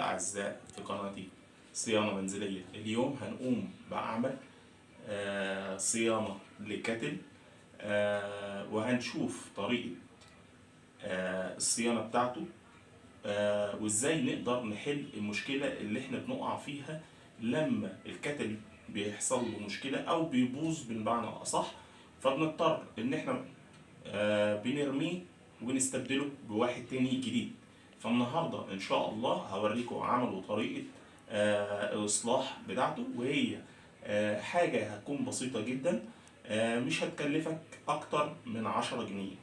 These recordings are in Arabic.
الأعزاء في قناتي صيانة منزلية. اليوم هنقوم بعمل صيانة لكتل، وهنشوف طريقة الصيانة بتاعته، وازاي نقدر نحل المشكلة اللي احنا بنقع فيها لما الكتل بيحصل له مشكلة او بيبوظ بالمعنى اصح، فبنضطر ان احنا بنرميه ونستبدله بواحد تاني جديد. فالنهاردة ان شاء الله هوريكم عمل وطريقة الاصلاح بتاعته، وهي حاجة هتكون بسيطة جدا، مش هتكلفك اكتر من 10 جنيه.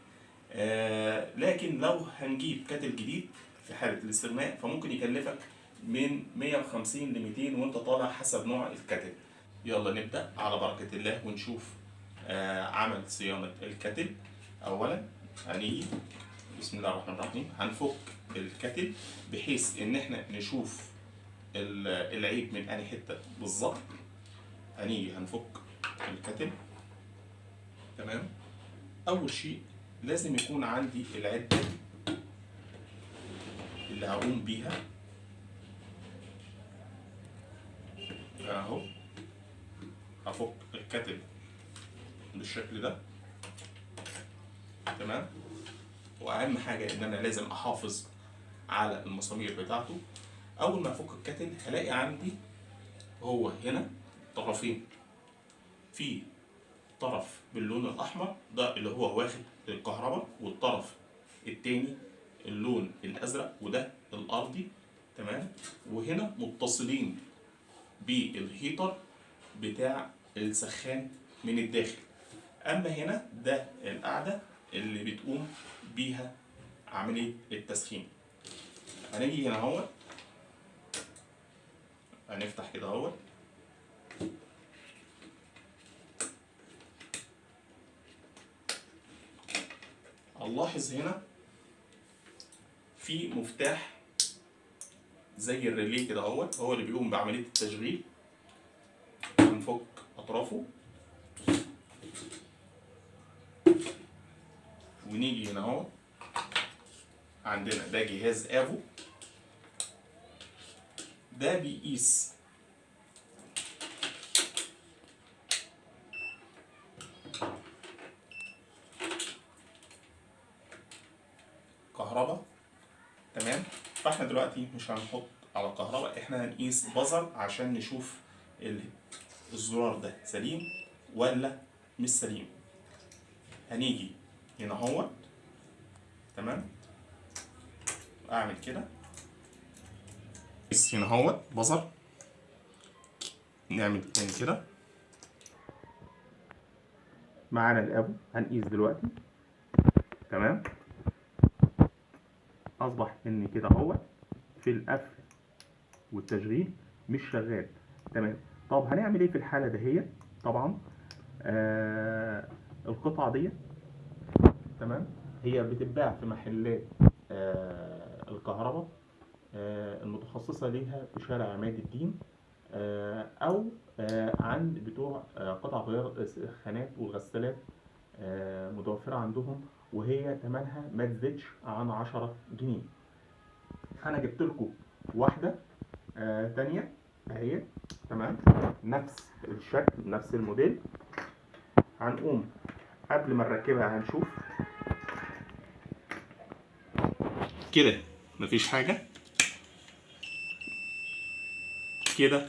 لكن لو هنجيب كتل جديد في حالة الاستغناء فممكن يكلفك من 150 ل 200 وانت طالع حسب نوع الكتل. يلا نبدأ على بركة الله ونشوف عمل صيانة الكتل. اولا هنيجي بسم الله الرحمن الرحيم هنفك الكتل بحيث ان احنا نشوف العيب من انهي حتة بالظبط. هنيجي هنفك الكتل. تمام. اول شيء لازم يكون عندي العدة اللي هقوم بيها اهو. هفك الكتل بالشكل ده. تمام. واهم حاجة ان انا لازم احافظ على المسامير بتاعته. اول ما افك الكتل هلاقي عندي هو هنا طرفين، في طرف باللون الاحمر ده اللي هو واخد الكهرباء، والطرف التاني اللون الازرق وده الارضي. تمام. وهنا متصلين بالهيتر بتاع السخان من الداخل. اما هنا ده القاعده اللي بتقوم بيها عمليه التسخين. هنيجي هنا اهوت، هنفتح كده اهوت، هنلاحظ هنا في مفتاح زي الريلي كده اهوت، هو اللي بيقوم بعمليه التشغيل. هنفك اطرافه ونيجي هنا اهو، عندنا ده جهاز افو، ده بيقيس كهرباء. تمام. فاحنا دلوقتي مش هنحط على الكهرباء، احنا هنقيس بزر عشان نشوف الزرار ده سليم ولا مش سليم. هنيجي هنا اهوت. تمام. اعمل كده، هنا اهوت بزر، نعمل تاني كده. معانا الابو هنقيس دلوقتي. تمام. اصبح ان كده اهوت في القفل والتشغيل مش شغال. تمام. طب هنعمل ايه في الحاله دهيت؟ طبعا القطعه ديت تمام هي بتتباع في محلات الكهرباء المتخصصه ليها في شارع عماد الدين، او عند بتوع قطع غيار السخانات والغسالات، متوفره عندهم، وهي ثمنها ما تزيدش عن 10 جنيه. انا جبت لكم واحده تانية اهي. تمام. نفس الشكل نفس الموديل. هنقوم قبل ما نركبها هنشوف كده مفيش حاجة. كده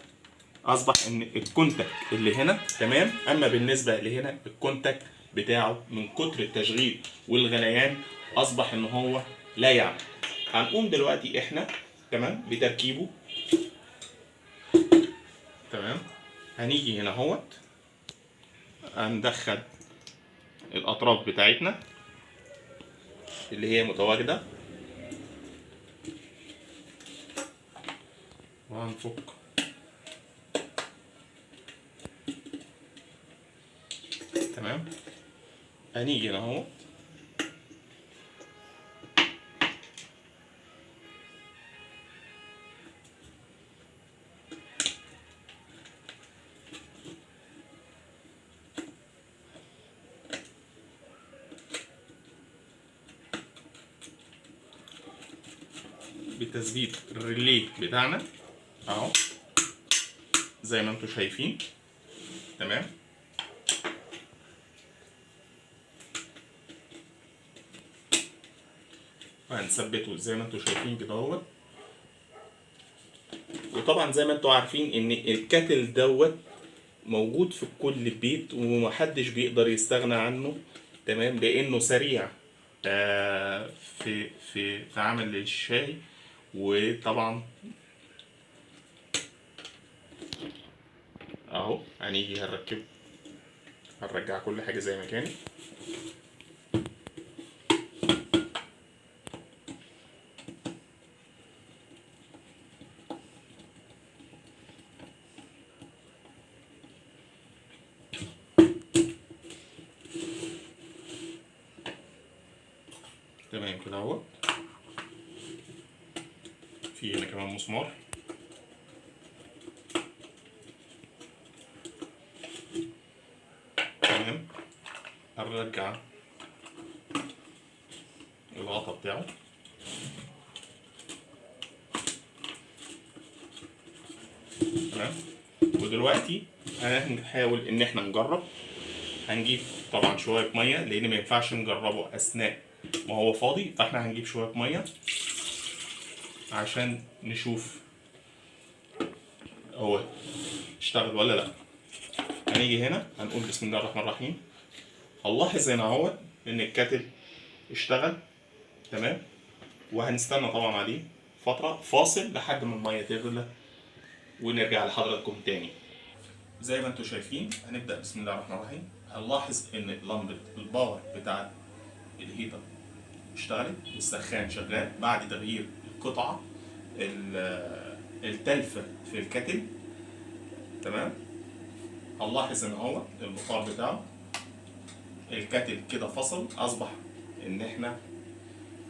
اصبح ان الكونتاكت اللي هنا تمام، اما بالنسبة لهنا الكونتاكت بتاعه من كتر التشغيل والغليان اصبح ان هو لا يعمل. هنقوم دلوقتي احنا تمام بتركيبه. تمام. هنيجي هنا اهوت، هندخل الاطراف بتاعتنا اللي هي متواجده وهنفك. تمام. هنيجي هنا اهو بتثبيت الريلي بتاعنا اهو زي ما انتم شايفين. تمام. وهنثبته زي ما انتم شايفين كده اهوت. وطبعا زي ما انتم عارفين ان الكاتل دوت موجود في كل بيت ومحدش بيقدر يستغنى عنه. تمام. لانه سريع في عمل الشاي. وطبعا اهو هنيجي هنرجع كل حاجه زي ما كانت. تمام كده اهو. في هنا كمان مسمار. تمام. هنرجع الغطا بتاعه. تمام. ودلوقتي هنحاول ان احنا نجرب. هنجيب طبعا شويه ميه لان ما ينفعش نجربه اثناء ما هو فاضي، فاحنا هنجيب شويه ميه عشان نشوف هو اشتغل ولا لا. هنيجي هنا هنقول بسم الله الرحمن الرحيم. هنلاحظ هنا اهوت ان الكاتل اشتغل. تمام. وهنستنى طبعا عليه فتره فاصل لحد ما الميه تغلى ونرجع لحضراتكم تاني. زي ما انتم شايفين هنبدا بسم الله الرحمن الرحيم. هنلاحظ ان لمبه الباور بتاعت الهيتر اشتغلت والسخان شغال بعد تغيير القطعه التالفه في الكاتل. تمام. هنلاحظ ان هو البخار بتاعه الكاتل كده فصل. اصبح ان احنا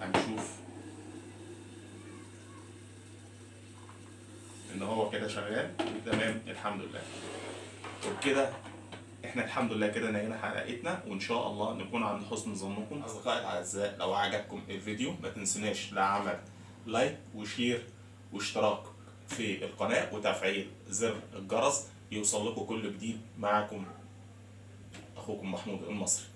هنشوف ان هو كده شغال تمام الحمد لله. وبكده احنا الحمد لله كده نهينا حلقتنا، وان شاء الله نكون عند حسن ظنكم. اصدقائي الاعزاء لو عجبكم الفيديو ما تنسوناش لعمل لايك وشير واشتراك في القناة وتفعيل زر الجرس يوصل لكم كل جديد. معكم اخوكم محمود المصري.